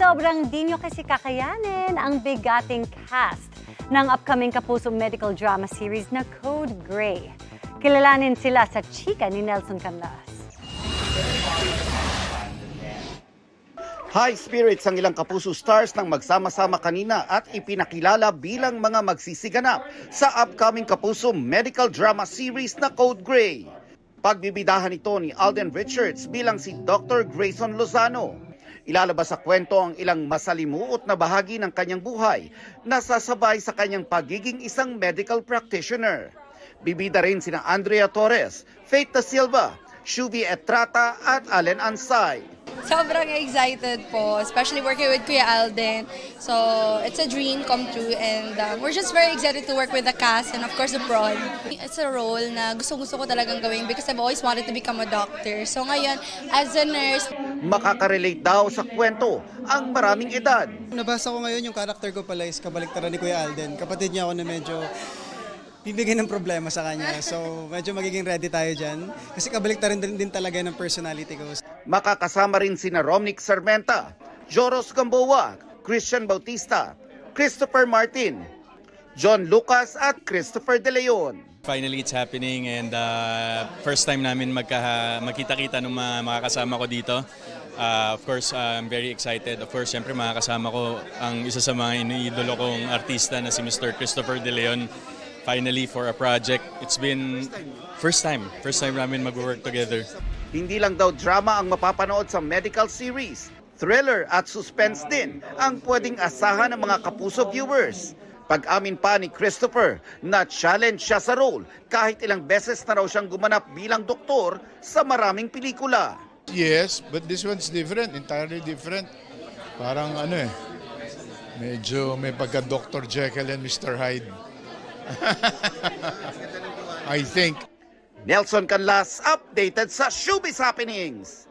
Sobrang di nyo kasi kakayanin ang bigating cast ng upcoming Kapuso medical drama series na Code Gray. Kilalanin sila sa chika ni Nelson Canlas. High spirits ang ilang Kapuso stars nang magsama-sama kanina at ipinakilala bilang mga magsisiganap sa upcoming Kapuso medical drama series na Code Gray. Pagbibidahan ito ni Alden Richards bilang si Dr. Grayson Lozano. Ilalabas sa kwento ang ilang masalimuot na bahagi ng kanyang buhay na sasabay sa kanyang pagiging isang medical practitioner. Bibida rin sina Andrea Torres, Faith Da Silva, Shuvi Etrata at Allen Ansay. Sobrang excited po, especially working with Kuya Alden. So, it's a dream come true and we're just very excited to work with the cast and of course the prod. It's a role na gusto ko talagang gawin because I've always wanted to become a doctor. So ngayon, as a nurse, Makaka-relate daw sa kwento ang maraming edad. Nabasa ko ngayon yung character ko pala is kabaliktaran ni Kuya Alden. Kapatid niya ako na medyo bibigyan ng problema sa kanya. So medyo magiging ready tayo dyan. Kasi kabaliktaran din talaga ng personality ko. Makakasama rin sina Romnick Sarmenta, Joros Gamboa, Christian Bautista, Christopher Martin, John Lucas at Christopher De Leon. Finally, it's happening and first time namin magkita-kita ng mga kasama ko dito. Of course, I'm very excited. Of course, siyempre makakasama ko ang isa sa mga iniidolo kong artista na si Mr. Christopher De Leon. Finally, for a project, it's been first time namin mag-work together. Hindi lang daw drama ang mapapanood sa medical series. Thriller at suspense din ang pwedeng asahan ng mga Kapuso viewers. Pag-amin pa ni Christopher na challenge siya sa role kahit ilang beses na raw siyang gumanap bilang doktor sa maraming pelikula. Yes, but this one's different, entirely different. Parang medyo may pagka Dr. Jekyll and Mr. Hyde. I think. Nelson Canlas, updated sa Showbiz Happenings.